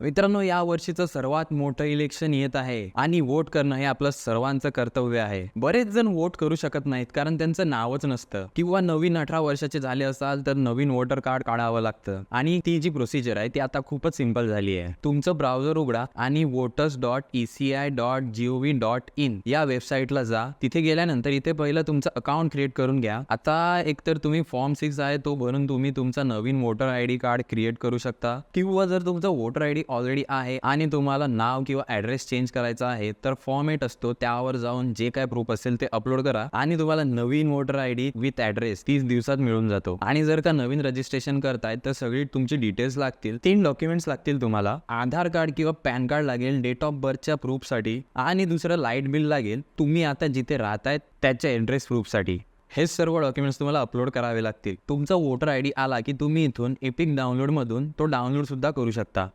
मित्रांनो, या वर्षीचं सर्वात मोठं इलेक्शन येत आहे आणि वोट करणं हे आपलं सर्वांचं कर्तव्य आहे. बरेच जण वोट करू शकत नाहीत कारण त्यांचं नावच नसतं किंवा नवीन 18 वर्षाचे झाले असाल तर नवीन वोटर कार्ड काढावं लागतं. आणि ती जी प्रोसिजर आहे ती आता खूपच सिंपल झाली आहे. तुमचं ब्राउझर उघडा आणि voters.eci.gov.in या वेबसाईटला जा. तिथे गेल्यानंतर इथे पहिलं तुमचं अकाउंट क्रिएट करून घ्या. आता एकतर तुम्ही फॉर्म 6 आहे तो भरून तुम्ही तुमचा नवीन वोटर आयडी कार्ड क्रिएट करू शकता, किंवा जर तुमचं वोटर आयडी ऑलरेडी आहे आणि तुम्हाला नाव किंवा ॲड्रेस चेंज करायचा आहे तर फॉर्म 8 असतो, त्यावर जाऊन जे काय प्रूफ असेल ते अपलोड करा आणि तुम्हाला नवीन वोटर आयडी विथ ॲड्रेस 30 दिवसात मिळून जातो. आणि जर का नवीन रजिस्ट्रेशन करताय तर सगळी तुमची डिटेल्स लागतील. 3 डॉक्युमेंट्स लागतील तुम्हाला. आधार कार्ड किंवा पॅन कार्ड लागेल डेट ऑफ बर्थच्या प्रूफसाठी, आणि दुसरं लाईट बिल लागेल तुम्ही आता जिथे राहतायत त्याच्या ॲड्रेस प्रूफसाठी. हे सर्व डॉक्युमेंट्स तुम्हाला अपलोड करावे लागतील. तुमचा वोटर आयडी आला की तुम्ही इथून एपिक डाउनलोडमधून तो डाउनलोड सुद्धा करू शकता.